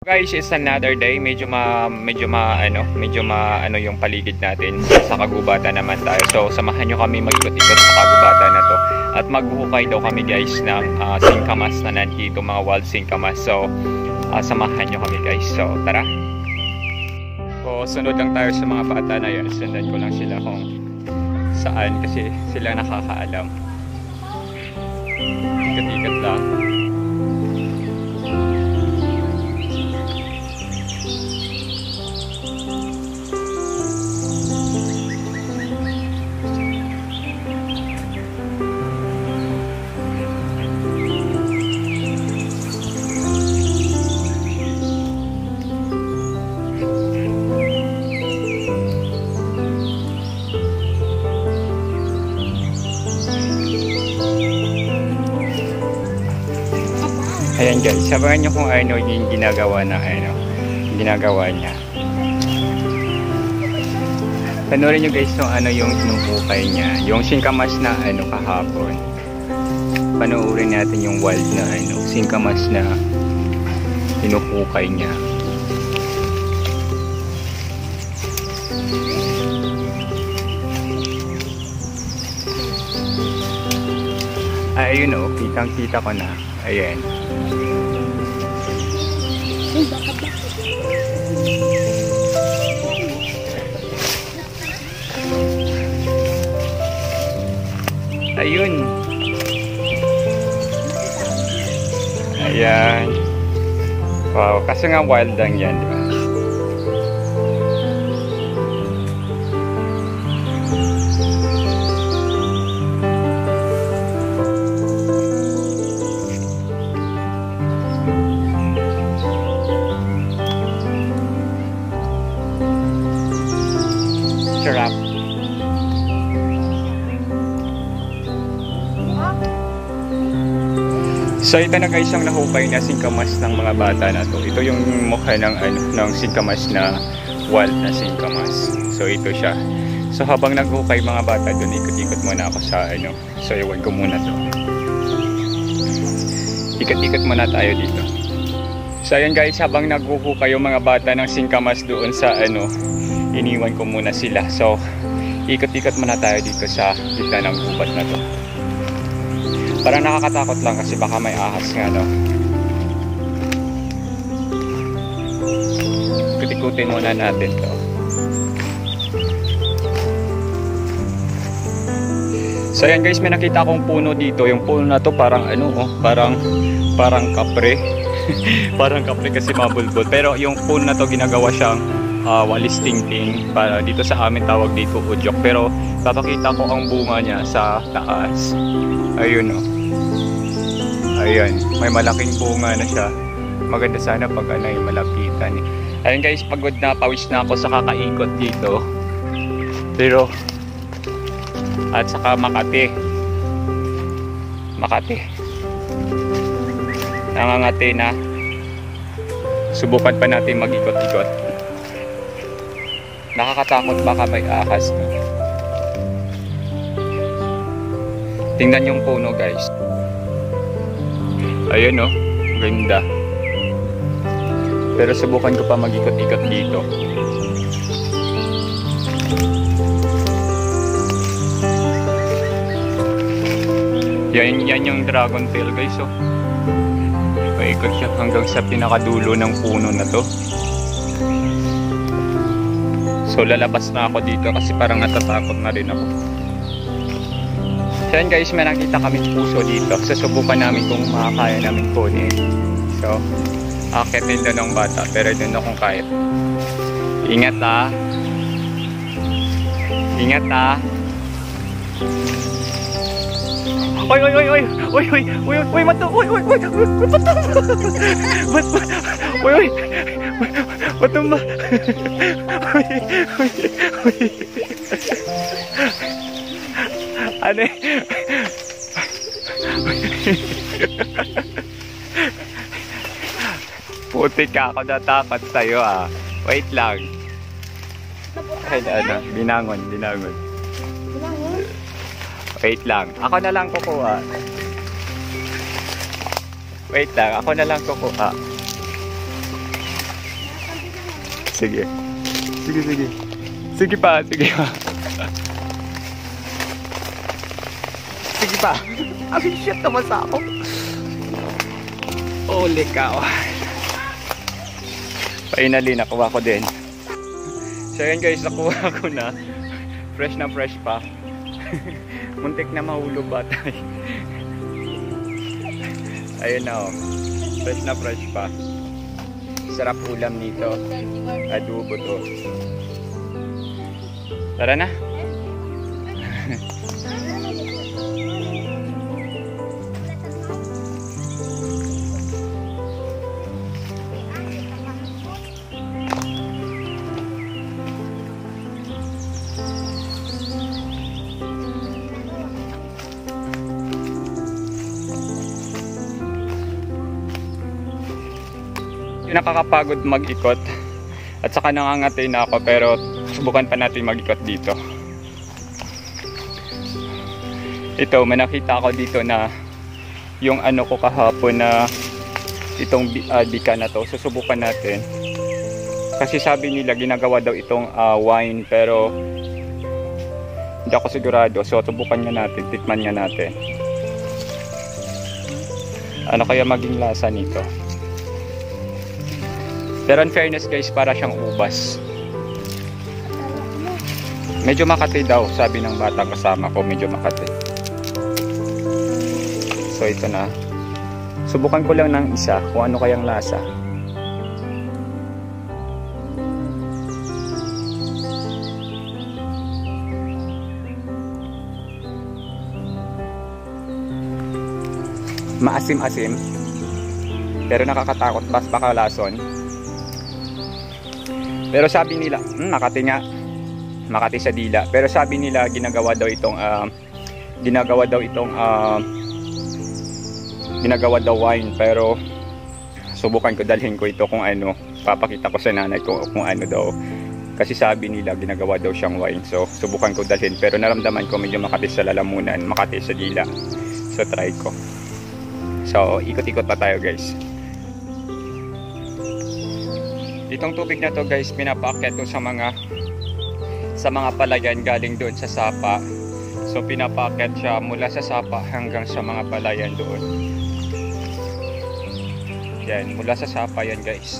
Guys, it's another day. Medyo ano yung paligid natin. Sa kagubatan naman tayo. So, samahan nyo kami mag-ikot-ikot sa kagubatan na to. At maghuhukay daw kami guys ng singkamas na nandito, mga wild singkamas. So, samahan nyo kami guys. So, tara. So, sunod lang tayo sa mga bata na yan. Sundan ko lang sila kung saan kasi sila nakakaalam. Ikat-ikat lang. Ayan guys, sabahan nyo kung ano yung ginagawa na ginagawa niya. Panoorin nyo guys kung ano yung hinukukay niya. Yung singkamas na kahapon. Panoorin natin yung wild na singkamas na hinukukay niya. Ayun kitang-kita ko na. Ayan. Ayun. Ayan. Wow, kasi nga wild lang yan, diba? Sarap. So ito na guys ang nahukay na singkamas ng mga bata na to. Ito yung mukha ng singkamas na wild na singkamas. So ito siya. So habang naghukay mga bata doon, ikot-ikot muna ako sa So iwan ko muna to. Ikot-ikot muna tayo dito. So ayan guys, habang naghuhukay yung mga bata ng singkamas doon sa iniwan ko muna sila. So ikot-ikot muna tayo dito sa gitna ng gubat na to. Parang nakakatakot lang kasi baka may ahas nga Ikot-ikutin muna natin to. So ayan guys, may nakita akong puno dito. Yung puno na to parang parang kapre. Parang kapre kasi mabulbol. Pero yung puno na to ginagawa siyang walis tingting. Para dito sa amin tawag dito udyok. Pero papakita ko ang bunga niya sa taas. Ayun Ayan, may malaking bunga na siya. Maganda sana pag yung malapitan. Ayun guys, pagod na, pawis na ako sa kakaikot dito. Pero at saka Makati. Nangangati na. Subukan pa natin mag-ikot-ikot. Nakakatakot baka may ahas. Tingnan yung puno guys. Ayun ganda. Pero subukan ko pa mag-ikot-ikot dito. Yan yung dragon tail guys Paikot siya hanggang sa pinakadulo ng puno na to. So lalabas na ako dito kasi parang natatakot na rin ako. So yan guys, may nakita kami puso dito. Susubukan namin kung makakaya namin kunin. So, akit din doon ng bata. Pero doon akong kaya. Ingat Ingat Oy, mato. Matumba. Ano Putik ka ako, natakot sa'yo Wait lang. Ay, binangon. Wait lang. Ako na lang kukuha. Wait lang. Ako na lang kukuha. Sige. Sige, sige. Sige pa, sige pa. Sige pa. Ay, shit, tamasa ako. Holy cow. Finally, nakuha ko din. So yun guys, nakuha ko na. Fresh na fresh pa. Muntik na mahulog ba tayo. Ayun na oh. Fresh na fresh pa. Sarap ulam nito. Adobo to. Tara na. Nakakapagod mag-ikot at saka nangangatay na ako, pero subukan pa natin mag-ikot dito. Ito, may nakita ako dito na yung ano ko kahapon na itong bika na to. Susubukan natin kasi sabi nila ginagawa daw itong wine, pero hindi ako sigurado. So subukan nga natin, tikman nga natin ano kaya maging lasa nito. Pero in fairness guys, para siyang ubas. Medyo makati daw, sabi ng bata kasama ko, medyo makati. So ito na. Subukan ko lang ng isa kung ano kayang lasa. Maasim-asim. Pero nakakatakot, baka lason. Pero sabi nila, Makati nga. Makati sa dila. Pero sabi nila ginagawa daw wine, pero subukan ko, dalhin ko ito kung ano, papakita ko sa nanay ko kung ano daw. Kasi sabi nila ginagawa daw siyang wine. So subukan ko dalhin, pero naramdaman ko medyo Makati sa lalamunan, Makati sa dila. So try ko. So ikot-ikot pa tayo guys. Itong tubig na to guys, pinapaakyat to sa mga palayan galing doon sa sapa. So pinapaakyat siya mula sa sapa hanggang sa mga palayan doon. Yan, mula sa sapa yan guys.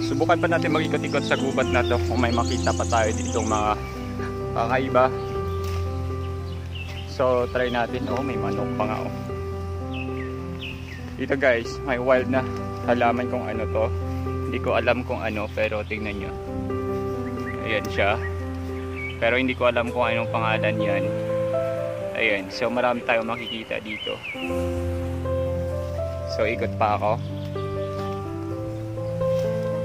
Subukan pa natin mag-ikot-ikot sa gubat na to kung may makita pa tayo ditong mga kakaiba. So try natin. Oh, may manok pa nga oh. Dito guys, may wild na halaman kung ano to. Hindi ko alam kung ano, pero tingnan nyo. Ayan siya. Pero hindi ko alam kung anong pangalan yan. Ayan, so marami tayong makikita dito. So ikot pa ako.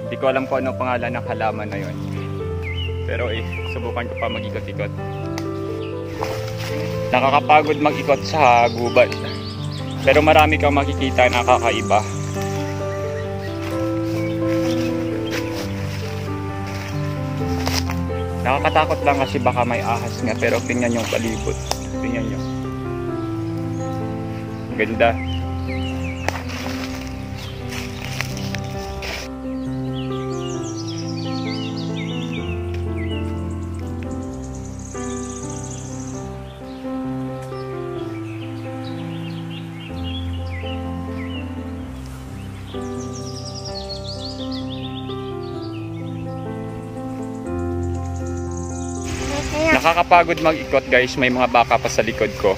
Hindi ko alam kung anong pangalan ng halaman na yun. Pero subukan ko pa mag-ikot-ikot. Nakakapagod mag-ikot sa gubat. Pero marami kang makikita na kakaiba. Nakakatakot lang kasi baka may ahas nga, pero tingnan yung palibot. Tingnan nyo. Ganda. Nakakapagod mag-ikot guys, may mga baka pa sa likod ko.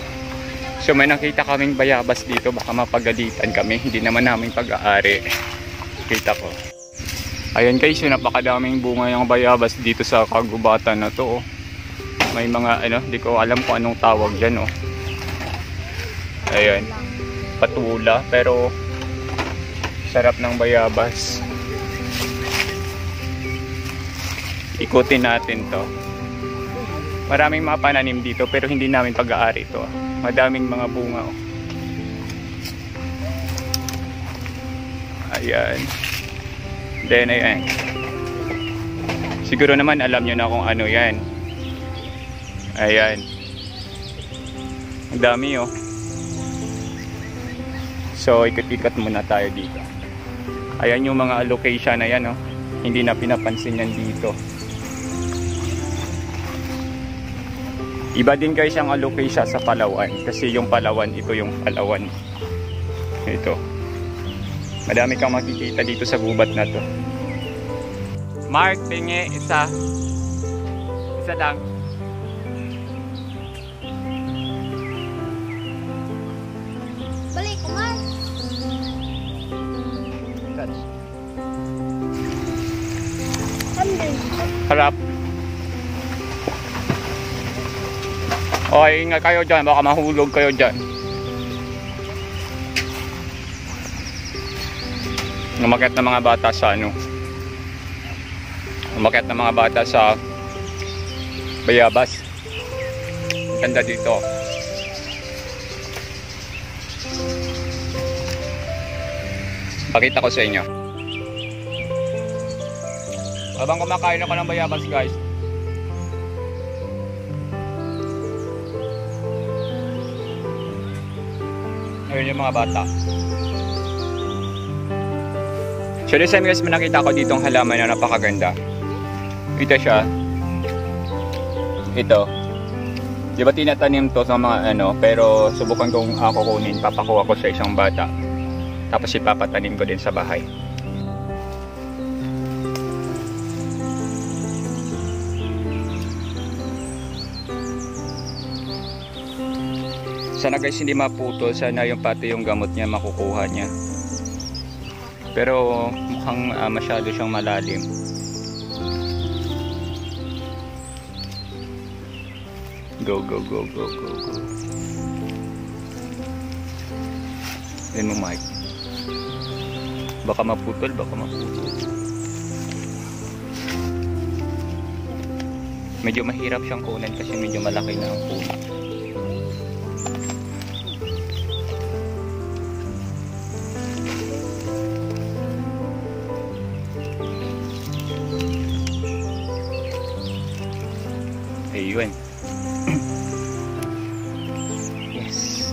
So may nakita kaming bayabas dito, baka mapagalitan kami, hindi naman namin pag-aari. Kita ko. Ayan guys, yung napakadaming bunga ng bayabas dito sa kagubatan na to. May mga hindi ko alam kung anong tawag dyan oh. Ayan, patula, pero sarap ng bayabas. Ikutin natin to. Maraming mga pananim dito pero hindi namin pag-aari ito. Madaming mga bunga oh. Ayan. Then ayan. Siguro naman alam nyo na kung ano yan. Ayan. Ang dami oh. So ikot-ikot muna tayo dito. Ayan yung mga location na yan, oh. Hindi na pinapansin yan dito. Iba din guys ang location sa Palawan, kasi yung Palawan, ito yung Palawan. Ito. Madami kang makikita dito sa gubat na to. Mark, tingi, isa. Isa lang. Balik, Mark. Harap. Okay, ingat kayo dyan. Baka mahulog kayo dyan. Umakyat ng mga bata sa ano. Umakyat ng mga bata sa Bayabas. Ganda dito. Pakita ko sa inyo. Habang kumakain ako ng Bayabas guys, ayun yung mga bata. So this time guys, may nakita ko ditong halaman na napakaganda. Ito siya. Ito. Di ba tinatanim to sa mga ano, pero subukan kong ako kunin, papakuha ko sa isang bata. Tapos ipapatanim ko din sa bahay. Sana guys hindi maputol, sana yung pati yung gamot niya makukuha niya. Pero mukhang masyado siyang malalim. Go, go, go, go, go, go. Yan mo, Mike. Baka maputol, baka maputol. Medyo mahirap siyang kunin kasi medyo malaki na ang puno. Ayun. Yes.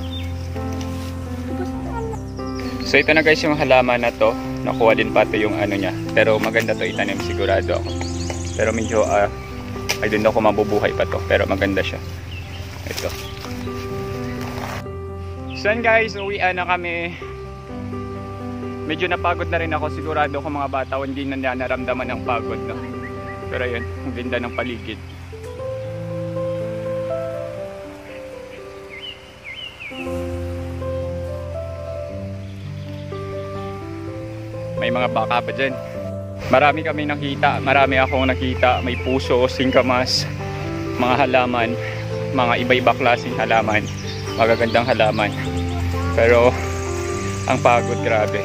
So ito na guys yung halaman na to. Nakuha din pati yung ano niya. Pero maganda to itanim sigurado ako. Pero medyo I don't know kung mabubuhay pa to. Pero maganda siya. Ito. So guys, uwian na kami. Medyo napagod na rin ako. Sigurado ko mga bata hindi na naramdaman ng pagod, no? Pero yun, ang ganda ng paligid. May mga baka pa dyan. Marami kami nakita. Marami akong nakita. May puso, singkamas, mga halaman, mga iba-iba klaseng halaman, magagandang halaman. Pero ang pagod, grabe.